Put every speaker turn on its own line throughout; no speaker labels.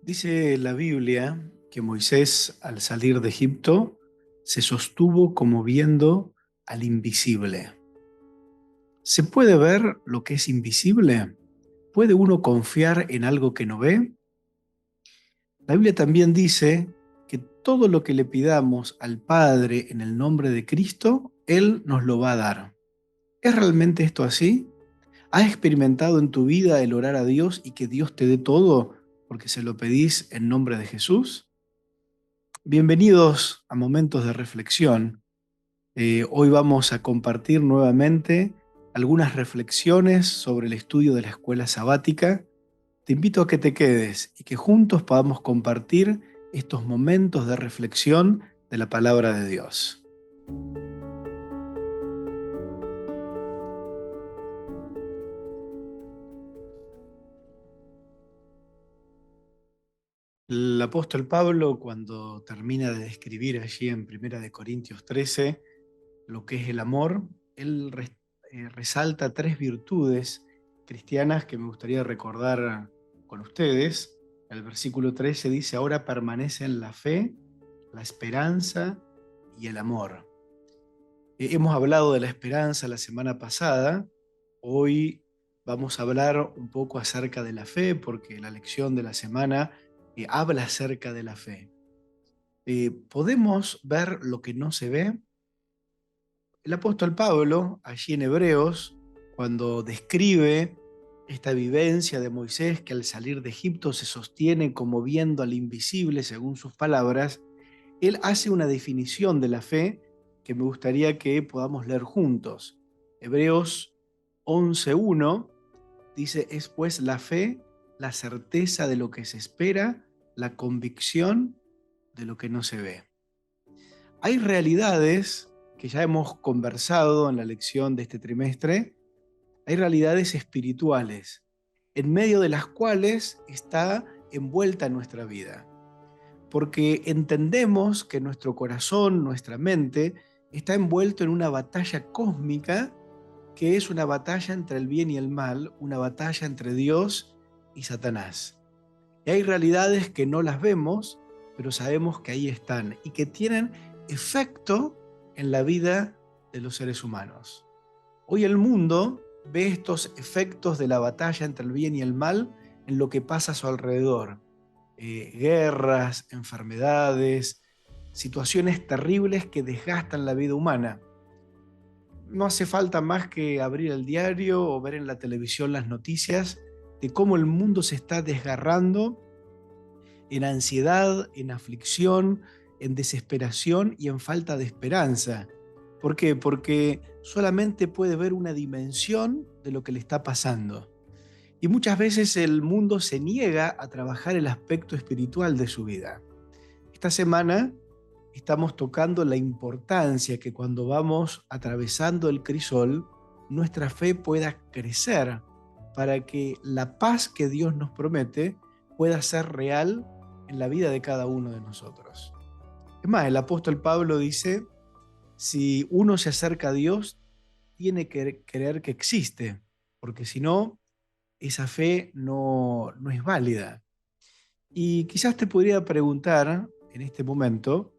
Dice la Biblia que Moisés, al salir de Egipto, se sostuvo como viendo al invisible. ¿Se puede ver lo que es invisible? ¿Puede uno confiar en algo que no ve? La Biblia también dice que todo lo que le pidamos al Padre en el nombre de Cristo, Él nos lo va a dar. ¿Es realmente esto así? ¿Has experimentado en tu vida el orar a Dios y que Dios te dé todo porque se lo pedís en nombre de Jesús? Bienvenidos a Momentos de Reflexión. Hoy vamos a compartir nuevamente algunas reflexiones sobre el estudio de la escuela sabática. Te invito a que te quedes y que juntos podamos compartir estos momentos de reflexión de la palabra de Dios. El apóstol Pablo, cuando termina de describir allí en 1 Corintios 13 lo que es el amor, él resalta tres virtudes cristianas que me gustaría recordar con ustedes. El versículo 13 dice: ahora permanecen la fe, la esperanza y el amor. Hemos hablado de la esperanza la semana pasada. Hoy vamos a hablar un poco acerca de la fe, porque la lección de la semana habla acerca de la fe. ¿Podemos ver lo que no se ve? El apóstol Pablo, allí en Hebreos, cuando describe esta vivencia de Moisés que al salir de Egipto se sostiene como viendo al invisible, según sus palabras, él hace una definición de la fe que me gustaría que podamos leer juntos. Hebreos 11:1 dice: es pues la fe, la certeza de lo que se espera, la convicción de lo que no se ve. Hay realidades que ya hemos conversado en la lección de este trimestre, hay realidades espirituales, en medio de las cuales está envuelta nuestra vida, porque entendemos que nuestro corazón, nuestra mente, está envuelto en una batalla cósmica que es una batalla entre el bien y el mal, una batalla entre Dios y Satanás. Y hay realidades que no las vemos, pero sabemos que ahí están y que tienen efecto en la vida de los seres humanos. Hoy el mundo ve estos efectos de la batalla entre el bien y el mal en lo que pasa a su alrededor. Guerras, enfermedades, situaciones terribles que desgastan la vida humana. No hace falta más que abrir el diario o ver en la televisión las noticias de cómo el mundo se está desgarrando en ansiedad, en aflicción, en desesperación y en falta de esperanza. ¿Por qué? Porque solamente puede ver una dimensión de lo que le está pasando. Y muchas veces el mundo se niega a trabajar el aspecto espiritual de su vida. Esta semana estamos tocando la importancia que cuando vamos atravesando el crisol, nuestra fe pueda crecer para que la paz que Dios nos promete pueda ser real en la vida de cada uno de nosotros. Es más, el apóstol Pablo dice: si uno se acerca a Dios, tiene que creer que existe, porque si no, esa fe no es válida. Y quizás te podría preguntar en este momento: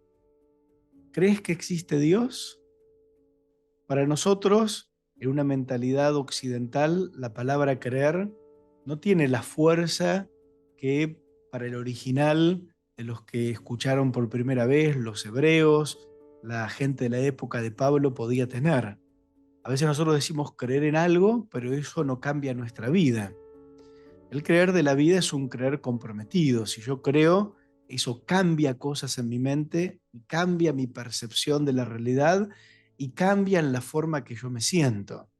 ¿crees que existe Dios? Para nosotros, en una mentalidad occidental, la palabra creer no tiene la fuerza que para el original de los que escucharon por primera vez, los hebreos, la gente de la época de Pablo podía tener. A veces nosotros decimos creer en algo, pero eso no cambia nuestra vida. El creer de la vida es un creer comprometido. Si yo creo, eso cambia cosas en mi mente, cambia mi percepción de la realidad y cambia la forma que yo me siento.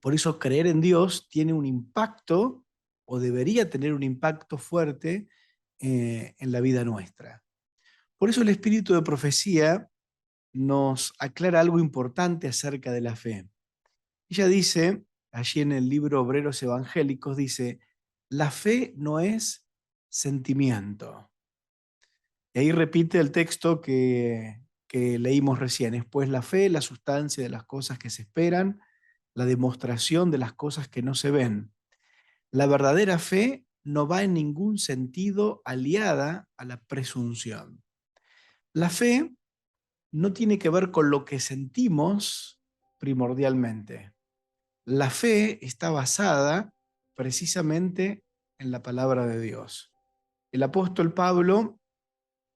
Por eso creer en Dios tiene un impacto, o debería tener un impacto fuerte en la vida nuestra. Por eso el espíritu de profecía nos aclara algo importante acerca de la fe. Ella dice, allí en el libro Obreros Evangélicos, dice: la fe no es sentimiento. Y ahí repite el texto que leímos recién: es pues la fe, la sustancia de las cosas que se esperan, la demostración de las cosas que no se ven. La verdadera fe no va en ningún sentido aliada a la presunción. La fe no tiene que ver con lo que sentimos primordialmente. La fe está basada precisamente en la palabra de Dios. El apóstol Pablo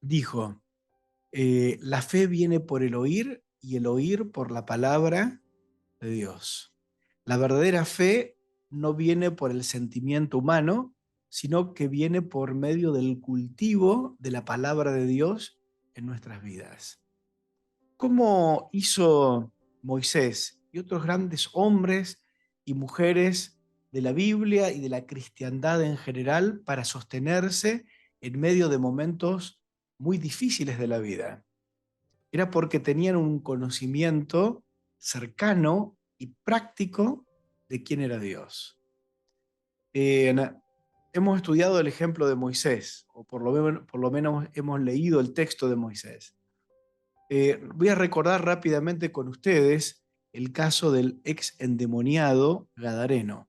dijo, la fe viene por el oír y el oír por la palabra de Dios. La verdadera fe no viene por el sentimiento humano, sino que viene por medio del cultivo de la palabra de Dios en nuestras vidas. ¿Cómo hizo Moisés y otros grandes hombres y mujeres de la Biblia y de la cristiandad en general para sostenerse en medio de momentos muy difíciles de la vida? Era porque tenían un conocimiento cercano y práctico de quién era Dios. Hemos estudiado el ejemplo de Moisés, o por lo menos hemos leído el texto de Moisés. Voy a recordar rápidamente con ustedes el caso del ex endemoniado Gadareno.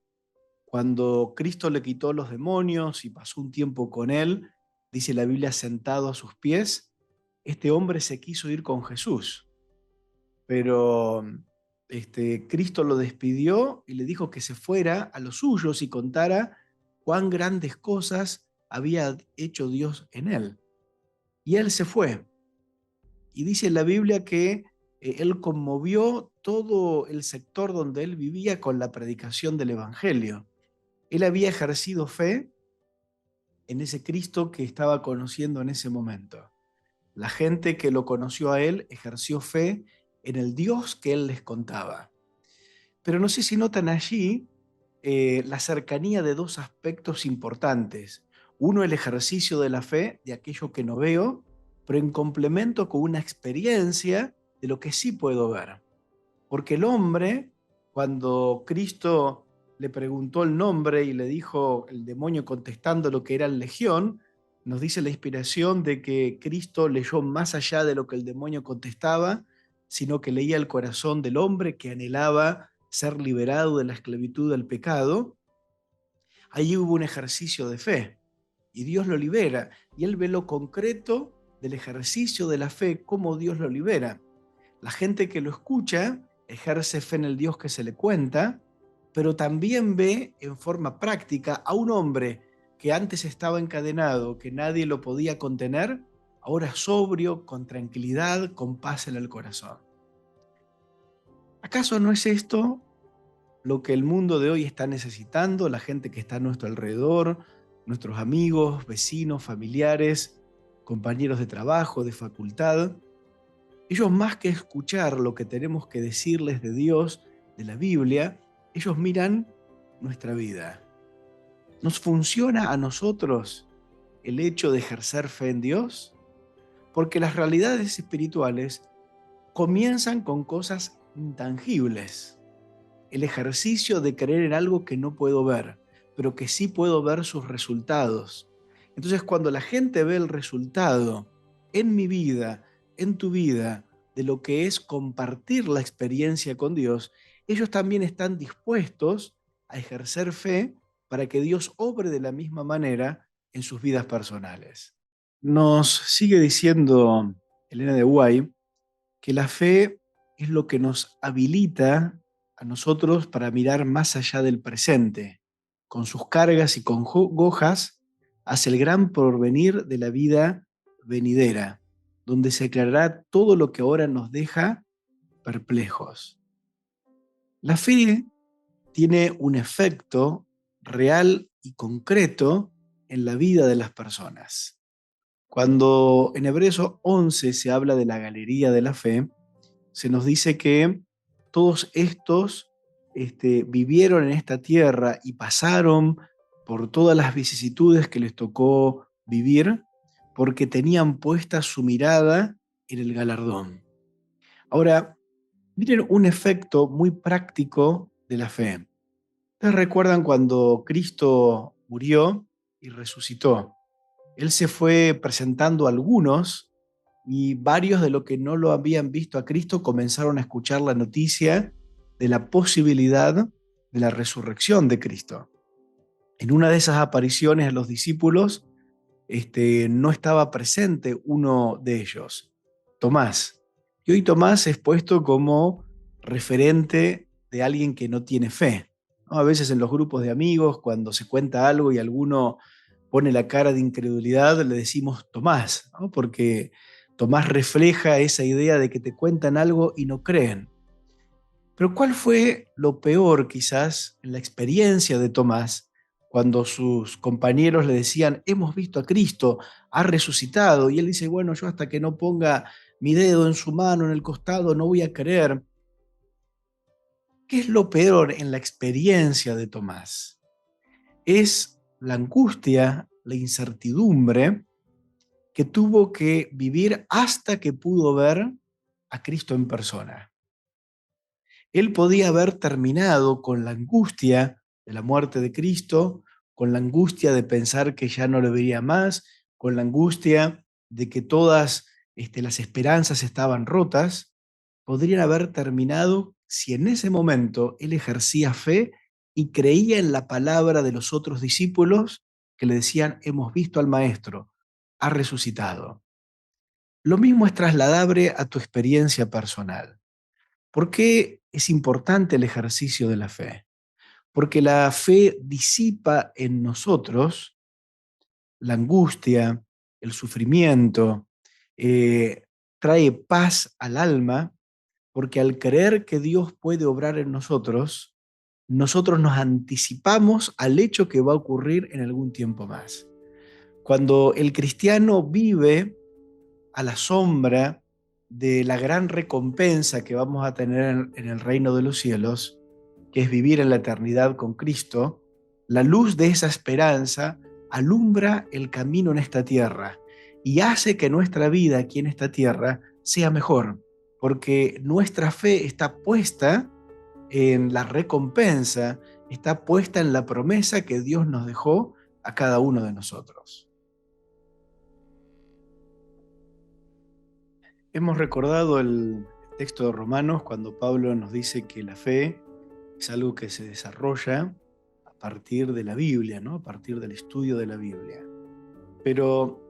Cuando Cristo le quitó los demonios y pasó un tiempo con él, dice la Biblia, sentado a sus pies, este hombre se quiso ir con Jesús, pero Cristo lo despidió y le dijo que se fuera a los suyos y contara cuán grandes cosas había hecho Dios en él. Y él se fue. Y dice la Biblia que él conmovió todo el sector donde él vivía con la predicación del Evangelio. Él había ejercido fe en ese Cristo que estaba conociendo en ese momento. La gente que lo conoció a él ejerció fe en el Dios que él les contaba. Pero no sé si notan allí la cercanía de dos aspectos importantes. Uno, el ejercicio de la fe de aquello que no veo, pero en complemento con una experiencia de lo que sí puedo ver. Porque el hombre, cuando Cristo le preguntó el nombre y le dijo el demonio contestando lo que era el legión, nos dice la inspiración de que Cristo leyó más allá de lo que el demonio contestaba, sino que leía el corazón del hombre que anhelaba ser liberado de la esclavitud del pecado. Allí hubo un ejercicio de fe y Dios lo libera. Y él ve lo concreto del ejercicio de la fe, cómo Dios lo libera. La gente que lo escucha ejerce fe en el Dios que se le cuenta, pero también ve en forma práctica a un hombre que antes estaba encadenado, que nadie lo podía contener, ahora sobrio, con tranquilidad, con paz en el corazón. ¿Acaso no es esto lo que el mundo de hoy está necesitando, la gente que está a nuestro alrededor, nuestros amigos, vecinos, familiares, compañeros de trabajo, de facultad? Ellos, más que escuchar lo que tenemos que decirles de Dios, de la Biblia, ellos miran nuestra vida. ¿Nos funciona a nosotros el hecho de ejercer fe en Dios? Porque las realidades espirituales comienzan con cosas intangibles. El ejercicio de creer en algo que no puedo ver, pero que sí puedo ver sus resultados. Entonces, cuando la gente ve el resultado en mi vida, en tu vida, de lo que es compartir la experiencia con Dios, ellos también están dispuestos a ejercer fe para que Dios obre de la misma manera en sus vidas personales. Nos sigue diciendo Elena de White que la fe es lo que nos habilita a nosotros para mirar más allá del presente, con sus cargas y congojas, hacia el gran porvenir de la vida venidera, donde se aclarará todo lo que ahora nos deja perplejos. La fe tiene un efecto real y concreto en la vida de las personas. Cuando en Hebreos 11 se habla de la galería de la fe, se nos dice que todos estos vivieron en esta tierra y pasaron por todas las vicisitudes que les tocó vivir porque tenían puesta su mirada en el galardón. Ahora, miren un efecto muy práctico de la fe. ¿Ustedes recuerdan cuando Cristo murió y resucitó? Él se fue presentando a algunos y varios de los que no lo habían visto a Cristo comenzaron a escuchar la noticia de la posibilidad de la resurrección de Cristo. En una de esas apariciones a los discípulos, no estaba presente uno de ellos, Tomás. Y hoy Tomás es puesto como referente de alguien que no tiene fe, ¿no? A veces en los grupos de amigos, cuando se cuenta algo y alguno pone la cara de incredulidad, le decimos Tomás, ¿no? Porque Tomás refleja esa idea de que te cuentan algo y no creen. Pero ¿cuál fue lo peor quizás en la experiencia de Tomás cuando sus compañeros le decían, hemos visto a Cristo, ha resucitado? Y él dice, bueno, yo hasta que no ponga mi dedo en su mano, en el costado, no voy a creer. ¿Qué es lo peor en la experiencia de Tomás? Es la angustia, la incertidumbre que tuvo que vivir hasta que pudo ver a Cristo en persona. Él podía haber terminado con la angustia de la muerte de Cristo, con la angustia de pensar que ya no lo vería más, con la angustia de que todas las esperanzas estaban rotas. Podrían haber terminado si en ese momento él ejercía fe y creía en la palabra de los otros discípulos que le decían, hemos visto al Maestro, ha resucitado. Lo mismo es trasladable a tu experiencia personal. ¿Por qué es importante el ejercicio de la fe? Porque la fe disipa en nosotros la angustia, el sufrimiento, eh, trae paz al alma, porque al creer que Dios puede obrar en nosotros, nosotros nos anticipamos al hecho que va a ocurrir en algún tiempo más. Cuando el cristiano vive a la sombra de la gran recompensa que vamos a tener en el reino de los cielos, que es vivir en la eternidad con Cristo, la luz de esa esperanza alumbra el camino en esta tierra y hace que nuestra vida aquí en esta tierra sea mejor, porque nuestra fe está puesta en la recompensa, está puesta en la promesa que Dios nos dejó a cada uno de nosotros. Hemos recordado el texto de Romanos cuando Pablo nos dice que la fe es algo que se desarrolla a partir de la Biblia, ¿no? A partir del estudio de la Biblia. Pero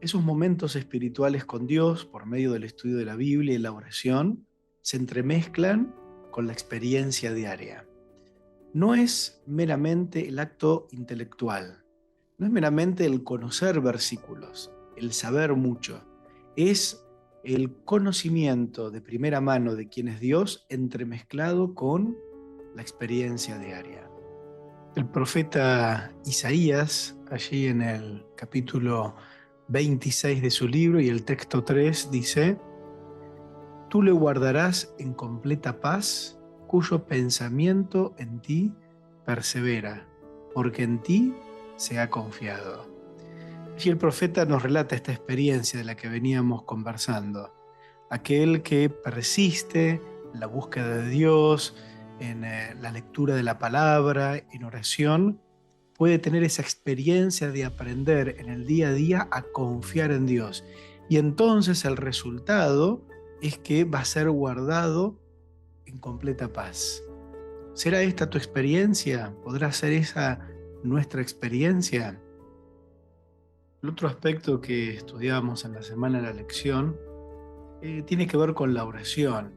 esos momentos espirituales con Dios, por medio del estudio de la Biblia y la oración, se entremezclan con la experiencia diaria. No es meramente el acto intelectual, no es meramente el conocer versículos, el saber mucho, es el conocimiento de primera mano de quién es Dios entremezclado con la experiencia diaria. El profeta Isaías, allí en el capítulo 26 de su libro y el texto 3 dice, tú le guardarás en completa paz, cuyo pensamiento en ti persevera, porque en ti se ha confiado. Y el profeta nos relata esta experiencia de la que veníamos conversando. Aquel que persiste en la búsqueda de Dios, en la lectura de la palabra, en oración, puede tener esa experiencia de aprender en el día a día a confiar en Dios. Y entonces el resultado es que va a ser guardado en completa paz. ¿Será esta tu experiencia? ¿Podrá ser esa nuestra experiencia? El otro aspecto que estudiábamos en la semana de la lección tiene que ver con la oración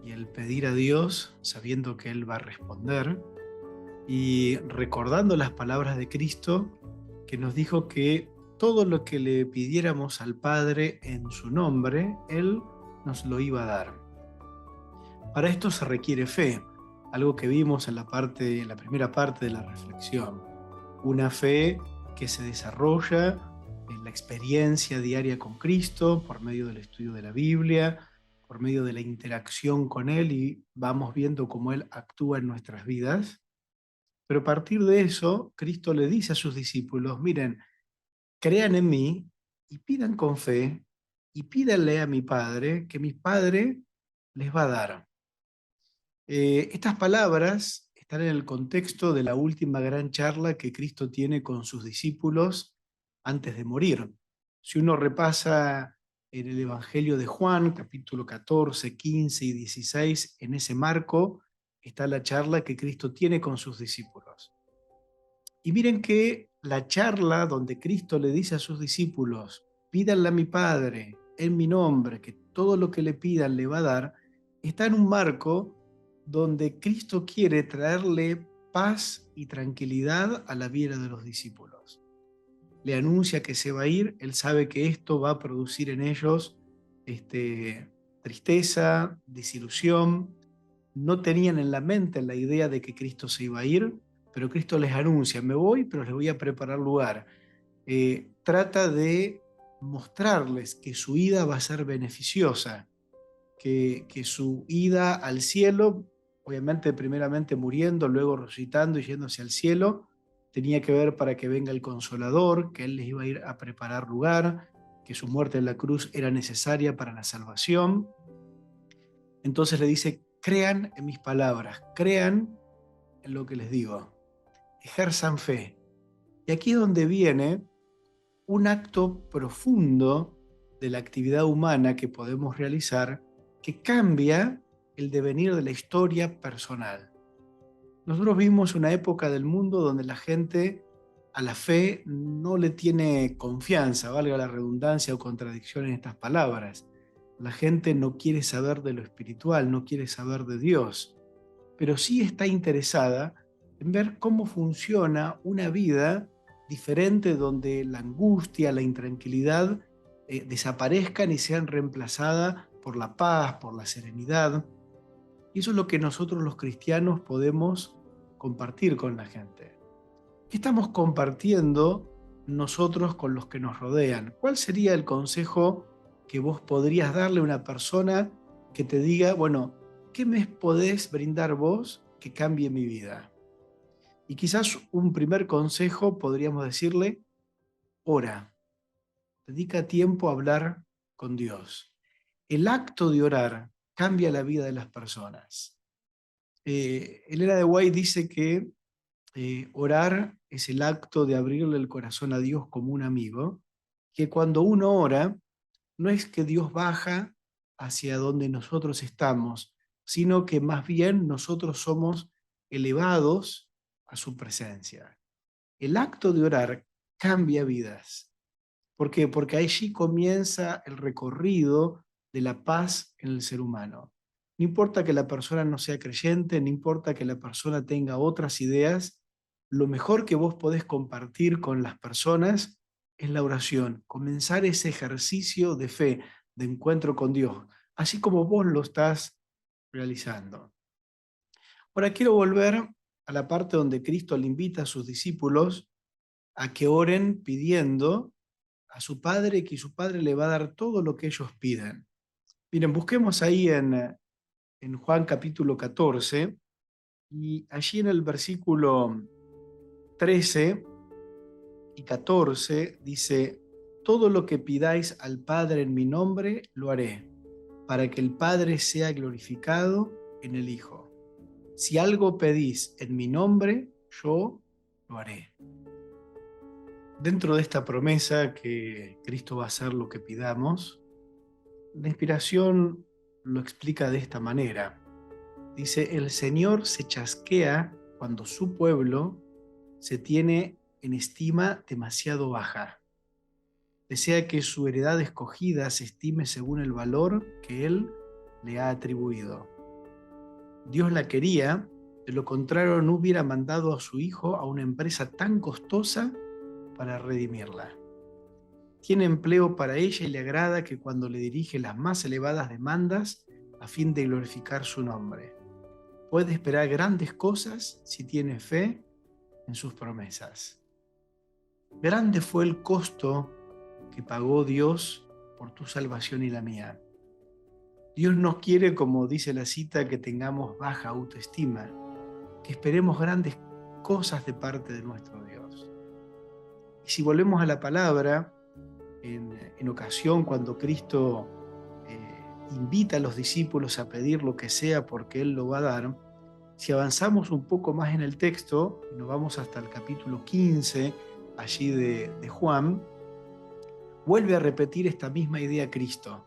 y el pedir a Dios sabiendo que Él va a responder y recordando las palabras de Cristo que nos dijo que todo lo que le pidiéramos al Padre en su nombre, Él nos lo iba a dar. Para esto se requiere fe, algo que vimos en la primera parte de la reflexión. Una fe que se desarrolla en la experiencia diaria con Cristo, por medio del estudio de la Biblia, por medio de la interacción con Él y vamos viendo cómo Él actúa en nuestras vidas. Pero a partir de eso, Cristo le dice a sus discípulos, miren, crean en mí y pidan con fe y pídanle a mi Padre que mi Padre les va a dar. Estas palabras están en el contexto de la última gran charla que Cristo tiene con sus discípulos antes de morir. Si uno repasa en el Evangelio de Juan, capítulo 14, 15 y 16, en ese marco está la charla que Cristo tiene con sus discípulos. Y miren que la charla donde Cristo le dice a sus discípulos, pídanle a mi Padre en mi nombre, que todo lo que le pidan le va a dar, está en un marco donde Cristo quiere traerle paz y tranquilidad a la vida de los discípulos. Le anuncia que se va a ir, él sabe que esto va a producir en ellos tristeza, desilusión. No tenían en la mente la idea de que Cristo se iba a ir, pero Cristo les anuncia, me voy, pero les voy a preparar lugar. Trata de mostrarles que su ida va a ser beneficiosa, que su ida al cielo, obviamente primeramente muriendo, luego resucitando y yéndose al cielo, tenía que ver para que venga el Consolador, que Él les iba a ir a preparar lugar, que su muerte en la cruz era necesaria para la salvación. Entonces le dice, crean en mis palabras, crean en lo que les digo, ejerzan fe. Y aquí es donde viene un acto profundo de la actividad humana que podemos realizar que cambia el devenir de la historia personal. Nosotros vimos una época del mundo donde la gente a la fe no le tiene confianza, valga la redundancia o contradicción en estas palabras. La gente no quiere saber de lo espiritual, no quiere saber de Dios, pero sí está interesada en ver cómo funciona una vida diferente donde la angustia, la intranquilidad desaparezcan y sean reemplazadas por la paz, por la serenidad. Y eso es lo que nosotros los cristianos podemos compartir con la gente. ¿Qué estamos compartiendo nosotros con los que nos rodean? ¿Cuál sería el consejo que vos podrías darle a una persona que te diga, bueno, ¿qué me podés brindar vos que cambie mi vida? Y quizás un primer consejo podríamos decirle, ora, dedica tiempo a hablar con Dios. El acto de orar cambia la vida de las personas. Elena de White dice que orar es el acto de abrirle el corazón a Dios como un amigo, que cuando uno ora, no es que Dios baja hacia donde nosotros estamos, sino que más bien nosotros somos elevados a su presencia. El acto de orar cambia vidas. ¿Por qué? Porque allí comienza el recorrido de la paz en el ser humano. No importa que la persona no sea creyente, no importa que la persona tenga otras ideas, lo mejor que vos podés compartir con las personas es la oración, comenzar ese ejercicio de fe, de encuentro con Dios, así como vos lo estás realizando. Ahora quiero volver a la parte donde Cristo le invita a sus discípulos a que oren pidiendo a su Padre, que su Padre le va a dar todo lo que ellos piden. Miren, busquemos ahí en Juan capítulo 14, y allí en el versículo 13 y 14 dice, todo lo que pidáis al Padre en mi nombre, lo haré, para que el Padre sea glorificado en el Hijo. Si algo pedís en mi nombre, yo lo haré. Dentro de esta promesa que Cristo va a hacer lo que pidamos, la inspiración lo explica de esta manera. Dice, el Señor se chasquea cuando su pueblo se tiene en estima demasiado baja. Desea que su heredad escogida se estime según el valor que Él le ha atribuido. Dios la quería, de lo contrario no hubiera mandado a su Hijo a una empresa tan costosa para redimirla. Tiene empleo para ella y le agrada que cuando le dirige las más elevadas demandas a fin de glorificar su nombre. Puede esperar grandes cosas si tiene fe en sus promesas. Grande fue el costo que pagó Dios por tu salvación y la mía. Dios no quiere, como dice la cita, que tengamos baja autoestima, que esperemos grandes cosas de parte de nuestro Dios. Y si volvemos a la palabra, en ocasión cuando Cristo invita a los discípulos a pedir lo que sea porque Él lo va a dar, si avanzamos un poco más en el texto, y nos vamos hasta el capítulo 15, allí de Juan, vuelve a repetir esta misma idea Cristo,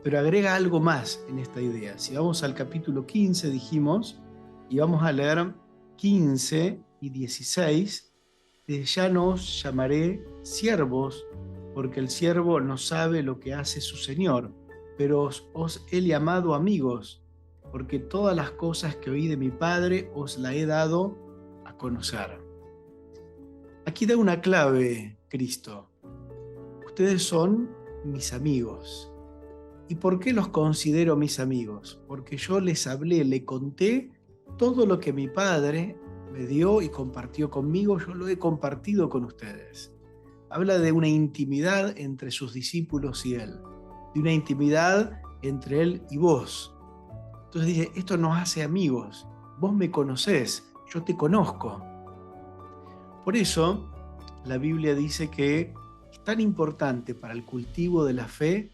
pero agrega algo más en esta idea. Si vamos al capítulo 15, dijimos, y vamos a leer 15 y 16, Ya no os llamaré siervos, porque el siervo no sabe lo que hace su señor, pero os he llamado amigos, porque todas las cosas que oí de mi Padre os la he dado a conocer. Aquí da una clave, Cristo. Ustedes son mis amigos. ¿Y por qué los considero mis amigos? Porque yo les hablé, le conté todo lo que mi Padre me dio y compartió conmigo, yo lo he compartido con ustedes. Habla de una intimidad entre sus discípulos y él, de una intimidad entre él y vos. Entonces dice, esto nos hace amigos, vos me conocés, yo te conozco. Por eso la Biblia dice que es tan importante para el cultivo de la fe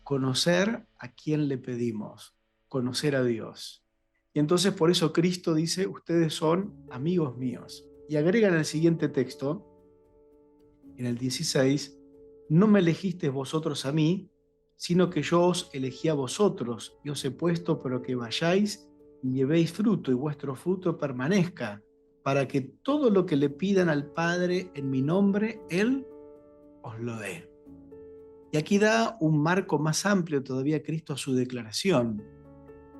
conocer a quién le pedimos, conocer a Dios. Y entonces por eso Cristo dice, ustedes son amigos míos. Y agrega en el siguiente texto, en el 16, no me elegisteis vosotros a mí, sino que yo os elegí a vosotros y os he puesto para que vayáis y llevéis fruto y vuestro fruto permanezca, para que todo lo que le pidan al Padre en mi nombre, Él os lo dé. Y aquí da un marco más amplio todavía Cristo a su declaración.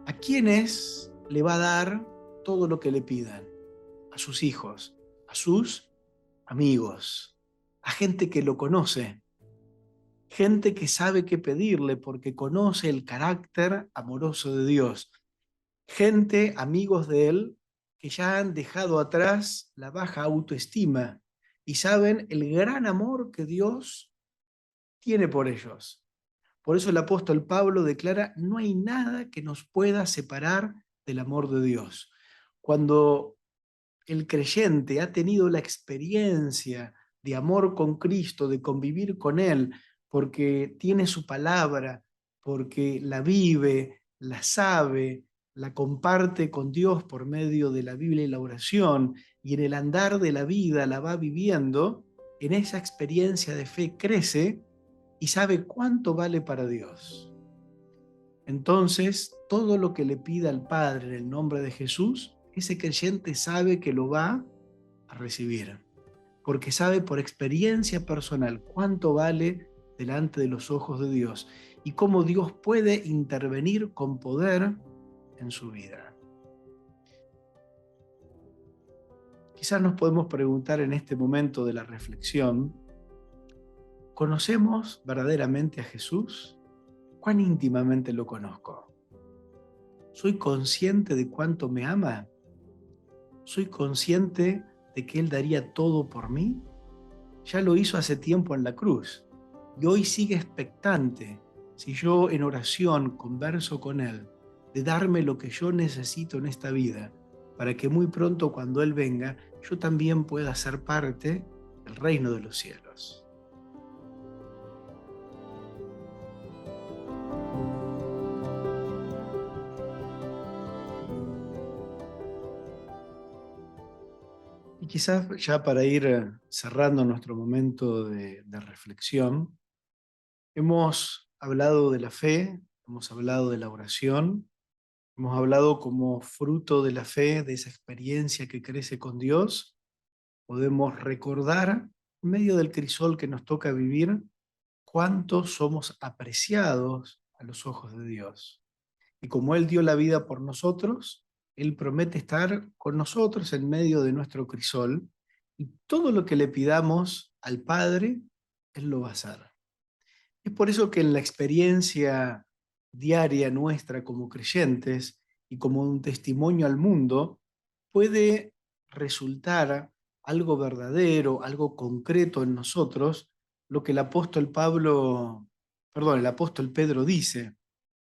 ¿A quiénes le va a dar todo lo que le pidan? A sus hijos, a sus amigos, a gente que lo conoce, gente que sabe qué pedirle porque conoce el carácter amoroso de Dios, gente, amigos de Él, que ya han dejado atrás la baja autoestima y saben el gran amor que Dios tiene por ellos. Por eso el apóstol Pablo declara, no hay nada que nos pueda separar del amor de Dios. Cuando el creyente ha tenido la experiencia de amor con Cristo, de convivir con Él, porque tiene su palabra, porque la vive, la sabe, la comparte con Dios por medio de la Biblia y la oración, y en el andar de la vida la va viviendo, en esa experiencia de fe crece y sabe cuánto vale para Dios. Entonces, todo lo que le pida al Padre en el nombre de Jesús, ese creyente sabe que lo va a recibir, porque sabe por experiencia personal cuánto vale delante de los ojos de Dios y cómo Dios puede intervenir con poder en su vida. Quizás nos podemos preguntar en este momento de la reflexión, ¿conocemos verdaderamente a Jesús? ¿Cuán íntimamente lo conozco? ¿Soy consciente de cuánto me ama? ¿Soy consciente de que Él daría todo por mí? Ya lo hizo hace tiempo en la cruz y hoy sigue expectante, si yo en oración converso con Él, de darme lo que yo necesito en esta vida, para que muy pronto cuando Él venga, yo también pueda ser parte del reino de los cielos. Y quizás ya para ir cerrando nuestro momento de reflexión, hemos hablado de la fe, hemos hablado de la oración, hemos hablado como fruto de la fe, de esa experiencia que crece con Dios. Podemos recordar, en medio del crisol que nos toca vivir, cuánto somos apreciados a los ojos de Dios. Y como Él dio la vida por nosotros, Él promete estar con nosotros en medio de nuestro crisol y todo lo que le pidamos al Padre, Él lo va a hacer. Es por eso que en la experiencia diaria nuestra como creyentes y como un testimonio al mundo, puede resultar algo verdadero, algo concreto en nosotros, lo que el apóstol Pedro dice,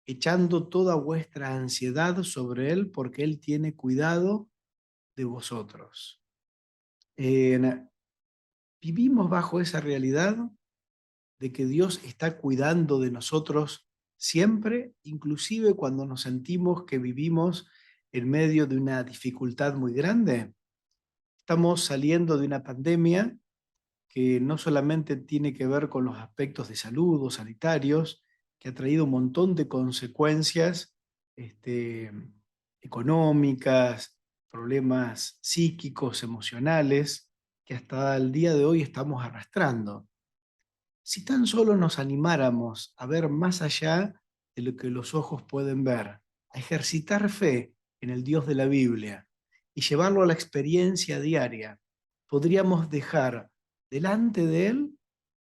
echando toda vuestra ansiedad sobre él porque él tiene cuidado de vosotros. Vivimos bajo esa realidad de que Dios está cuidando de nosotros siempre, inclusive cuando nos sentimos que vivimos en medio de una dificultad muy grande. Estamos saliendo de una pandemia que no solamente tiene que ver con los aspectos de salud o sanitarios, que ha traído un montón de consecuencias económicas, problemas psíquicos, emocionales, que hasta el día de hoy estamos arrastrando. Si tan solo nos animáramos a ver más allá de lo que los ojos pueden ver, a ejercitar fe en el Dios de la Biblia y llevarlo a la experiencia diaria, podríamos dejar delante de Él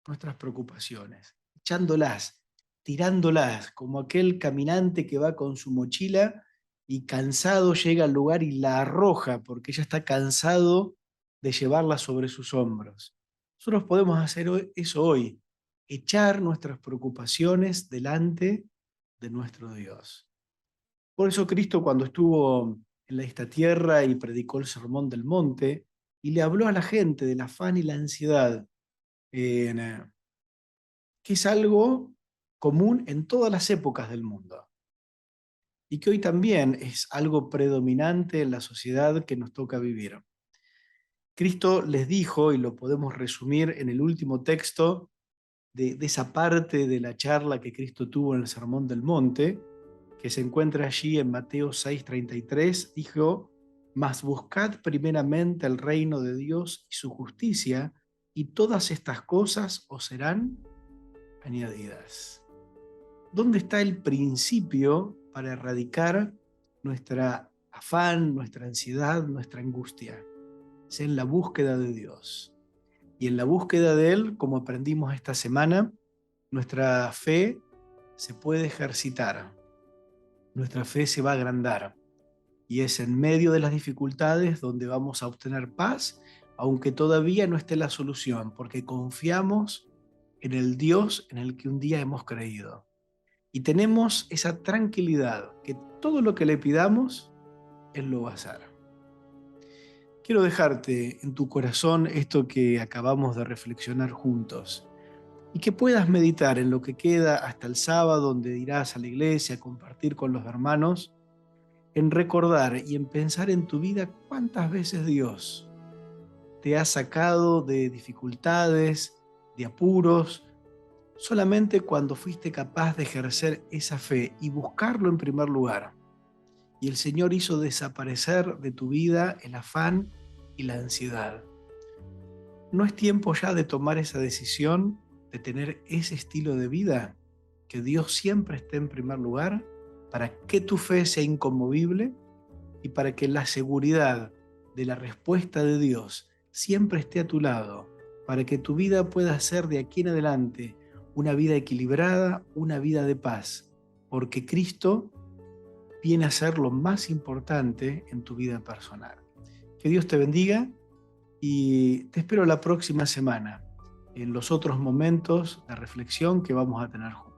nuestras preocupaciones, echándolas, tirándolas, como aquel caminante que va con su mochila y cansado llega al lugar y la arroja porque ya está cansado de llevarla sobre sus hombros. Nosotros podemos hacer eso hoy, echar nuestras preocupaciones delante de nuestro Dios. Por eso Cristo, cuando estuvo en esta tierra y predicó el Sermón del Monte y le habló a la gente del afán y la ansiedad, que es algo común en todas las épocas del mundo y que hoy también es algo predominante en la sociedad que nos toca vivir. Cristo les dijo, y lo podemos resumir en el último texto de esa parte de la charla que Cristo tuvo en el Sermón del Monte, que se encuentra allí en Mateo 6:33, dijo: mas buscad primeramente el reino de Dios y su justicia, y todas estas cosas os serán añadidas. ¿Dónde está el principio para erradicar nuestra afán, nuestra ansiedad, nuestra angustia? Es en la búsqueda de Dios. Y en la búsqueda de Él, como aprendimos esta semana, nuestra fe se puede ejercitar, nuestra fe se va a agrandar. Y es en medio de las dificultades donde vamos a obtener paz, aunque todavía no esté la solución, porque confiamos en el Dios en el que un día hemos creído. Y tenemos esa tranquilidad que todo lo que le pidamos, Él lo va a hacer. Quiero dejarte en tu corazón esto que acabamos de reflexionar juntos y que puedas meditar en lo que queda hasta el sábado, donde irás a la iglesia a compartir con los hermanos, en recordar y en pensar en tu vida cuántas veces Dios te ha sacado de dificultades, de apuros, solamente cuando fuiste capaz de ejercer esa fe y buscarlo en primer lugar. Y el Señor hizo desaparecer de tu vida el afán y la ansiedad. ¿No es tiempo ya de tomar esa decisión, de tener ese estilo de vida? Que Dios siempre esté en primer lugar, para que tu fe sea inconmovible y para que la seguridad de la respuesta de Dios siempre esté a tu lado, para que tu vida pueda ser de aquí en adelante una vida equilibrada, una vida de paz, porque Cristo viene a ser lo más importante en tu vida personal. Que Dios te bendiga y te espero la próxima semana en los otros momentos de reflexión que vamos a tener juntos.